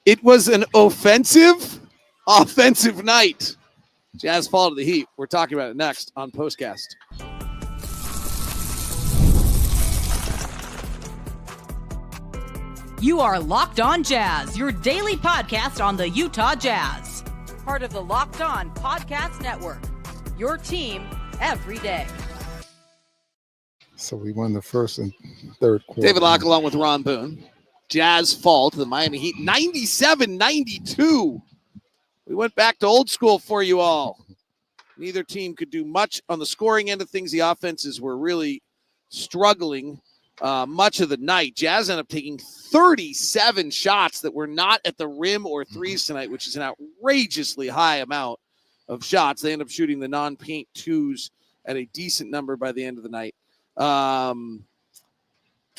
It was an offensive night. Jazz fall to the Heat. We're talking about it next on POSTCAST. You are Locked On Jazz, your daily podcast on the Utah Jazz. Part of the Locked On Podcast Network, your team every day. So we won the first and third quarter. David Locke along with Ron Boone. Jazz fall to the Miami Heat 97-92. We went back to old school for you all. Neither team could do much on the scoring end of things. The offenses were really struggling much of the night. Jazz ended up taking 37 shots that were not at the rim or threes tonight, which is an outrageously high amount of shots. They end up shooting the non-paint twos at a decent number by the end of the night.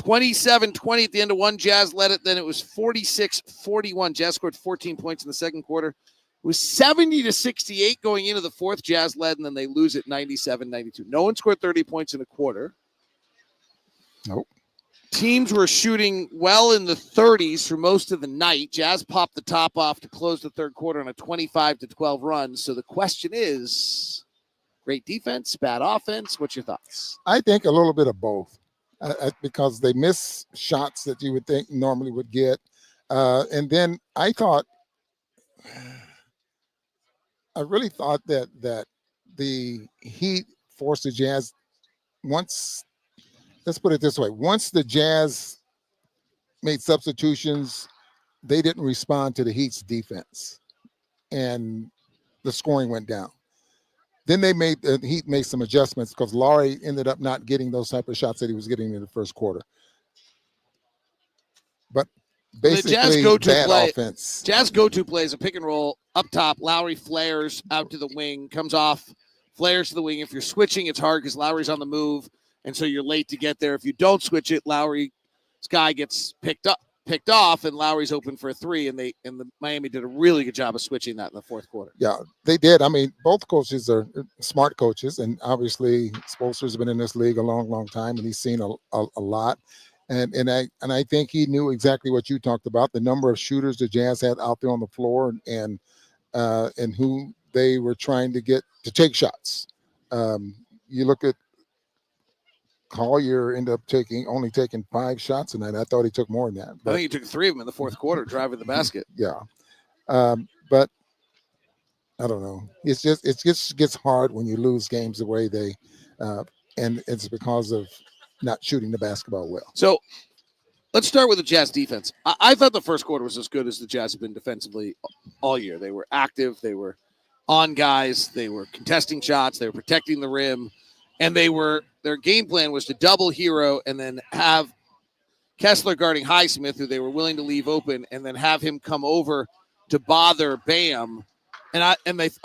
27-20 at the end of one. Jazz led it. Then it was 46-41. Jazz scored 14 points in the second quarter. It was 70-68 going into the fourth. Jazz led, and then they lose it 97-92. No one scored 30 points in a quarter. Nope. Teams were shooting well in the 30s for most of the night. Jazz popped the top off to close the third quarter on a 25-12 run. So the question is, great defense, bad offense. What's your thoughts? I think a little bit of both, because they miss shots that you would think normally would get. And then I really thought that the Heat forced the Jazz let's put it this way. Once the Jazz made substitutions, they didn't respond to the Heat's defense, and the scoring went down. Then the Heat made some adjustments because Lauri ended up not getting those type of shots that he was getting in the first quarter. But basically, bad offense. Jazz go-to play is a pick and roll up top. Lauri flares out to the wing, comes off, flares to the wing. If you're switching, it's hard because Lauri's on the move. And so you're late to get there. If you don't switch it, Lauri's guy gets picked off, and Lauri's open for a three. And the Miami did a really good job of switching that in the fourth quarter. Yeah, they did. I mean, both coaches are smart coaches, and obviously Spoelstra's been in this league a long, long time, and he's seen a lot. And I think he knew exactly what you talked about, the number of shooters the Jazz had out there on the floor, and who they were trying to get to take shots. You look at Collier ended up only taking 5 shots tonight. I thought he took more than that. I think he took 3 of them in the fourth quarter, driving the basket. Yeah. But I don't know. It just gets hard when you lose games the way they and it's because of not shooting the basketball well. So let's start with the Jazz defense. I thought the first quarter was as good as the Jazz have been defensively all year. They were active. They were on guys. They were contesting shots. They were protecting the rim. And their game plan was to double Hero and then have Kessler guarding Highsmith, who they were willing to leave open, and then have him come over to bother Bam. And I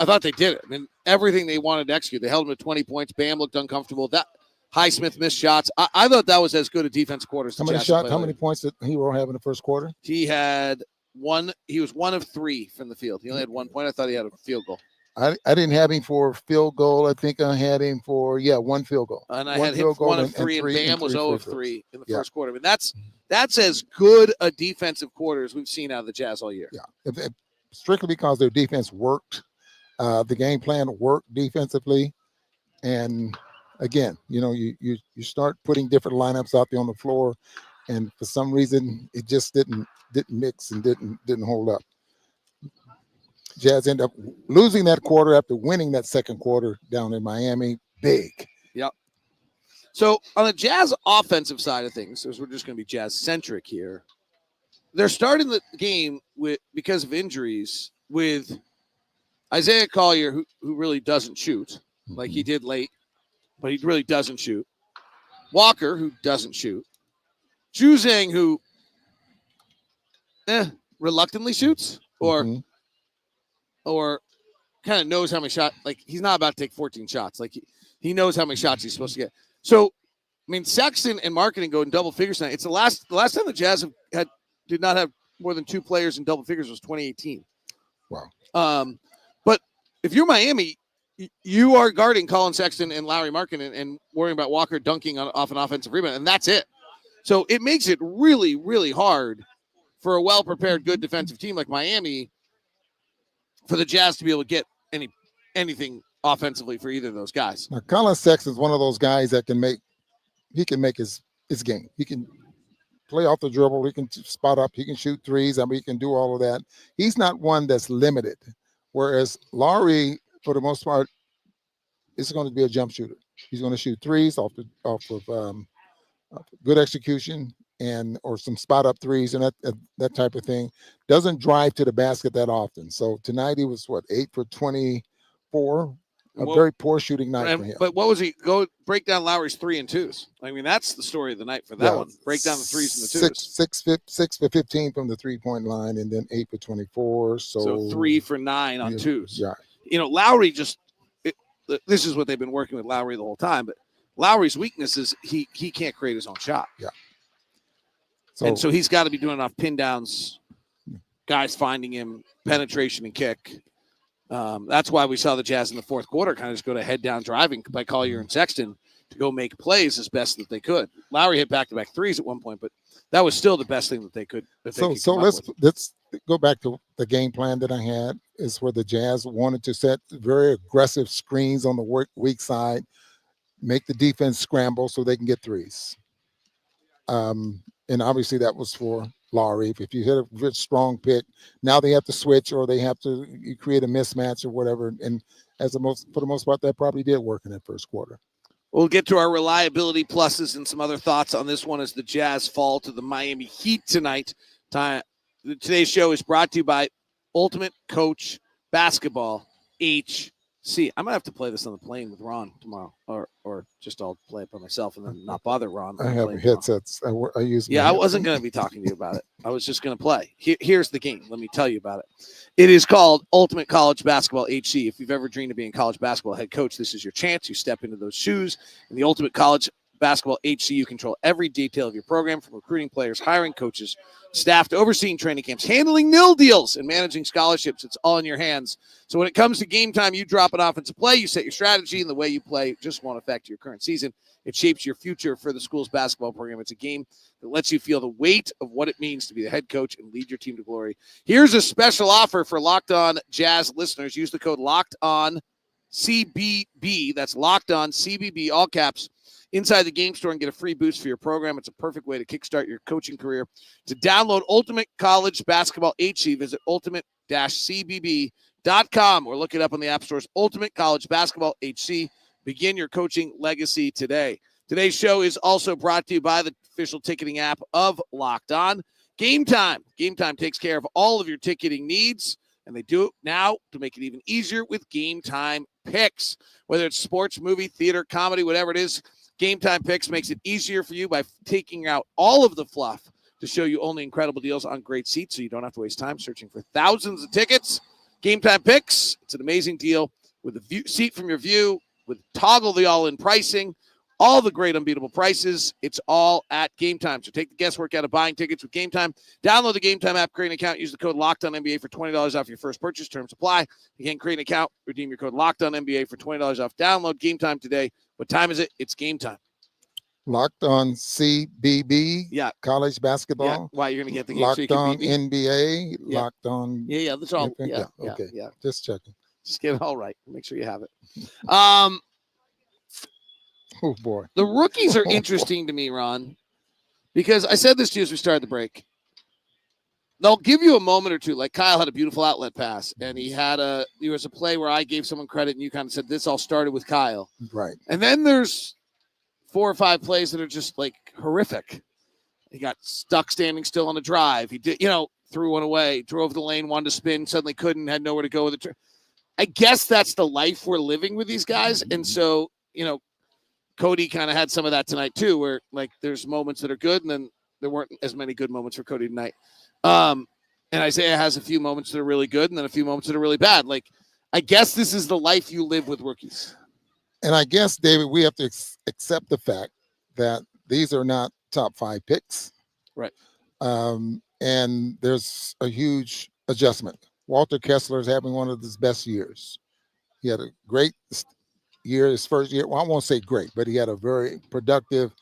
thought they did it. I mean, everything they wanted to execute. They held him to 20 points. Bam looked uncomfortable. That Highsmith missed shots. I thought that was as good a defense quarters. How many points did Hero have in the first quarter? He had one. He was 1 of 3 from the field. He only had 1 point. I thought he had a field goal. I didn't have him for field goal. I think I had him for 1 field goal. And I had him for 1 of 3, and Bam was 0 of 3 in the first quarter. I mean, that's as good a defensive quarter as we've seen out of the Jazz all year. Yeah, strictly because their defense worked. The game plan worked defensively, and again, you start putting different lineups out there on the floor, and for some reason it just didn't mix and didn't hold up. Jazz end up losing that quarter after winning that second quarter down in Miami. Big. Yep. So on the Jazz offensive side of things, as we're just going to be Jazz-centric here, they're starting the game because of injuries with Isaiah Collier, who really doesn't shoot, like he did late, but he really doesn't shoot. Walker, who doesn't shoot. Juzang, who reluctantly shoots, or kind of knows how many shots. Like, he's not about to take 14 shots. Like, he knows how many shots he's supposed to get. So, I mean, Sexton and Markkanen go in double figures tonight. It's the last time the Jazz did not have more than 2 players in double figures was 2018. Wow. But if you're Miami, you are guarding Collin Sexton and Lauri Markkanen and worrying about Walker dunking off an offensive rebound, and that's it. So it makes it really, really hard for a well-prepared, good defensive team like Miami, for the Jazz to be able to get anything offensively for either of those guys. Now, Collin Sexton is one of those guys that can make his game. He can play off the dribble. He can spot up. He can shoot threes. I mean, he can do all of that. He's not one that's limited. Whereas Lauri, for the most part, is going to be a jump shooter. He's going to shoot threes off of good execution or some spot up threes and that type of thing. Doesn't drive to the basket that often. So tonight he was 8 for 24. Very poor shooting night for him. But what was he? Go break down Lowry's 3 and 2s. I mean, that's the story of the night for that one. Break down the 3s and the 2s. 6 for 15 from the 3-point line, and then 8 for 24. So 3 for 9 on 2s. Yeah. Lowry this is what they've been working with Lauri the whole time. But Lowry's weakness is he can't create his own shot. Yeah. So he's got to be doing enough pin downs, guys finding him, penetration and kick. That's why we saw the Jazz in the fourth quarter kind of just go to head down driving by Collier and Sexton to go make plays as best that they could. Lowry hit back-to-back threes at one point, but that was still the best thing that they could. So let's go back to the game plan that I had. Is where the Jazz wanted to set very aggressive screens on the weak side, make the defense scramble so they can get threes. And obviously that was for Lauri. If you hit a good strong pick, now they have to switch or they have to create a mismatch or whatever. And for the most part, that probably did work in that first quarter. We'll get to our reliability pluses and some other thoughts on this one as the Jazz fall to the Miami Heat tonight. Today's show is brought to you by Ultimate Coach Basketball HC. I'm gonna have to play this on the plane with Ron tomorrow, or just I'll play it by myself and then not bother Ron. I have headsets. I use. Yeah, I wasn't gonna be talking to you about it. I was just gonna play. Here's the game. Let me tell you about it. It is called Ultimate College Basketball HC. If you've ever dreamed of being a college basketball head coach, this is your chance. You step into those shoes. In the Ultimate College Basketball HC, you control every detail of your program, from recruiting players, hiring coaches, staff, to overseeing training camps, handling nil deals, and managing scholarships. It's all in your hands. So when it comes to game time, you drop an offensive play, you set your strategy, and the way you play just won't affect your current season. It shapes your future for the school's basketball program. It's a game that lets you feel the weight of what it means to be the head coach and lead your team to glory. Here's a special offer for Locked On Jazz listeners. Use the code Locked On CBB. That's Locked On CBB, all caps, inside the game store and get a free boost for your program. It's a perfect way to kickstart your coaching career. To download Ultimate College Basketball HC, visit ultimate-cbb.com or look it up on the App Store's Ultimate College Basketball HC. Begin your coaching legacy today. Today's show is also brought to you by the official ticketing app of Locked On. Game Time. Game Time takes care of all of your ticketing needs, and they do it now to make it even easier with Game Time picks. Whether it's sports, movie, theater, comedy, whatever it is, Game Time Picks makes it easier for you by taking out all of the fluff to show you only incredible deals on great seats, so you don't have to waste time searching for thousands of tickets. Game Time Picks, it's an amazing deal with a seat from your view, with toggle the all-in pricing, all the great unbeatable prices. It's all at Game Time. So take the guesswork out of buying tickets with Game Time. Download the Game Time app, create an account, use the code LOCKEDONNBA for $20 off your first purchase. Terms apply. Again, create an account, redeem your code LOCKEDONNBA for $20 off. Download Game Time today. What time is it? It's game time. Locked On CBB. Yeah. College basketball. Yeah. Why, you're going to get the game Locked so you can On beat me? NBA. Yeah. Locked On. Yeah, that's all. Yeah. Okay. Yeah. Just checking. Just get it all right. Make sure you have it. Oh, boy. The rookies are interesting to me, Ron, because I said this to you as we started the break. They'll give you a moment or two. Like Kyle had a beautiful outlet pass, and there was a play where I gave someone credit, and you kind of said this all started with Kyle. Right. And then there's 4 or 5 plays that are just like horrific. He got stuck standing still on a drive. He did, threw one away, drove the lane, wanted to spin, suddenly couldn't, had nowhere to go with it. I guess that's the life we're living with these guys. And so, Cody kind of had some of that tonight too, where like there's moments that are good, and then there weren't as many good moments for Cody tonight. And Isaiah has a few moments that are really good, and then a few moments that are really bad. Like, I guess this is the life you live with rookies. And I guess, David, we have to accept the fact that these are not top 5 picks. Right. And there's a huge adjustment. Walter Kessler is having one of his best years. He had a great year, his first year. Well, I won't say great, but he had a very productive,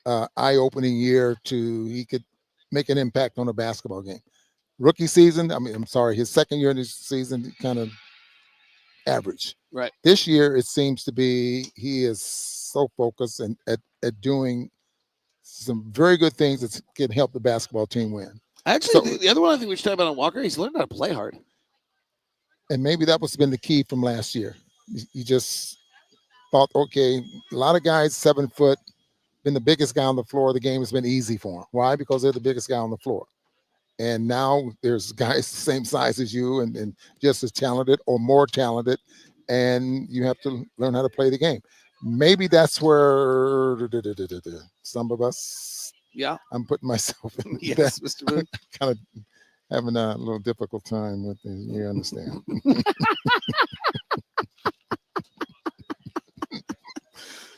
eye-opening year he could make an impact on a basketball game. Rookie season, I'm sorry, his second year in this season, kind of average. Right. This year, it seems to be he is so focused and at doing some very good things that can help the basketball team win. Actually, the other one I think we should talk about on Walker, he's learned how to play hard. And maybe that was been the key from last year. You just thought, okay, a lot of guys 7 foot, been the biggest guy on the floor. The game has been easy for him. Why? Because they're the biggest guy on the floor. And now there's guys the same size as you and just as talented or more talented, and you have to learn how to play the game. Maybe that's where some of us, I'm putting myself in yes, Mr. Boone. kind of having a little difficult time with it. You understand?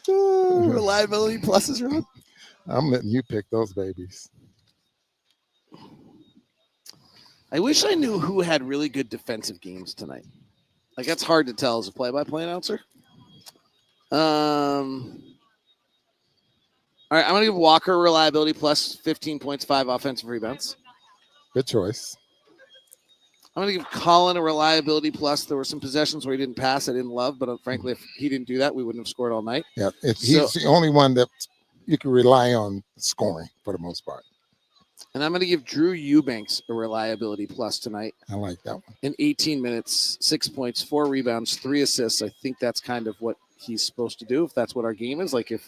Reliability pluses, Ron. I'm letting you pick those babies. I wish I knew who had really good defensive games tonight. Like, that's hard to tell as a play-by-play announcer. All right, I'm going to give Walker reliability plus 15 points, 5 offensive rebounds. Good choice. I'm going to give Collin a reliability plus. There were some possessions where he didn't pass I didn't love, but frankly, if he didn't do that, we wouldn't have scored all night. Yeah, he's the only one that you can rely on scoring for the most part. And I'm going to give Drew Eubanks a reliability plus tonight. I like that one. In 18 minutes, 6 points, 4 rebounds, 3 assists. I think that's kind of what he's supposed to do, if that's what our game is. Like, if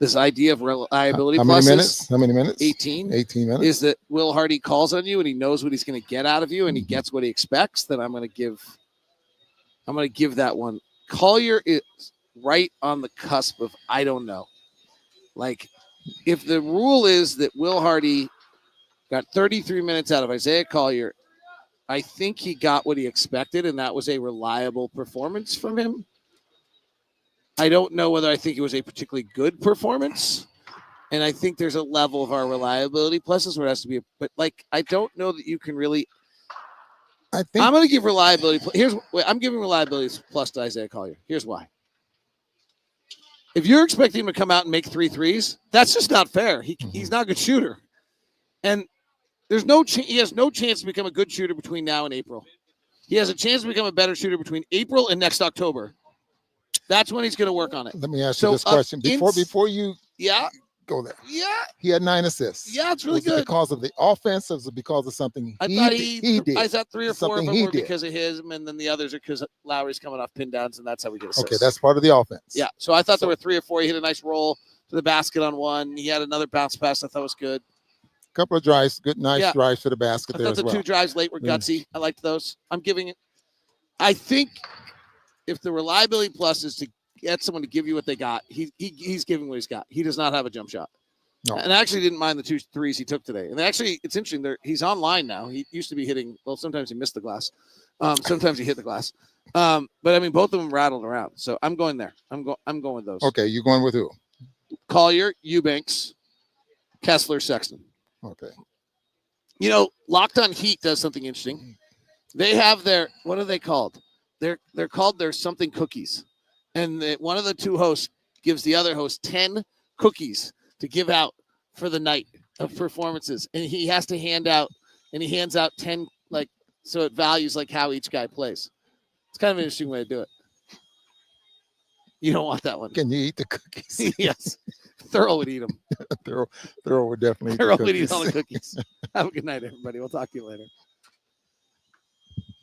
this idea of reliability plus How many minutes? 18. 18 minutes. Is that Will Hardy calls on you and he knows what he's going to get out of you and he gets what he expects, then I'm going to give that one. Collier is right on the cusp of I don't know. Like, if the rule is that Will Hardy got 33 minutes out of Isaiah Collier, I think he got what he expected, and that was a reliable performance from him. I don't know whether I think it was a particularly good performance, and I think there's a level of our reliability pluses where it has to be. But, like, I don't know that you can really – I'm going to give reliability – I'm giving reliability plus to Isaiah Collier. Here's why. If you're expecting him to come out and make 3 threes, that's just not fair. He's not a good shooter. And there's he has no chance to become a good shooter between now and April. He has a chance to become a better shooter between April and next October. That's when he's going to work on it. Let me ask you this question before you go there. Yeah. He had 9 assists. Yeah, it's really good. Because of the offense, or was it because of something he did? I thought 3 or 4 of them were because of him, and then the others are because Lauri's coming off pin downs, and that's how we get assists. Okay, that's part of the offense. Yeah, so I thought there were 3 or 4. He hit a nice roll to the basket on one. He had another bounce pass I thought was good. Couple of drives, nice drives to the basket I there thought as well. The 2 drives late were gutsy. I liked those. I'm giving it. I think if the reliability plus is to get someone to give you what they got, he's giving what he's got. He does not have a jump shot. No. And I actually didn't mind the 2 threes he took today. And actually, it's interesting. He's online now. He used to be hitting. Well, sometimes he missed the glass. Sometimes he hit the glass. But I mean, both of them rattled around. So I'm going there. I'm going with those. Okay, you going with who? Collier, Eubanks, Kessler, Sexton. Okay. You know, Locked on Heat does something interesting. They have their, what are they called? They're called their something cookies. And one of the 2 hosts gives the other host 10 cookies to give out for the night of performances. And he has to hands out 10, like, so it values like how each guy plays. It's kind of an interesting way to do it. You don't want that one. Can you eat the cookies? Yes. Thurl would eat them. Thurl would definitely eat all the cookies. Have a good night, everybody. We'll talk to you later.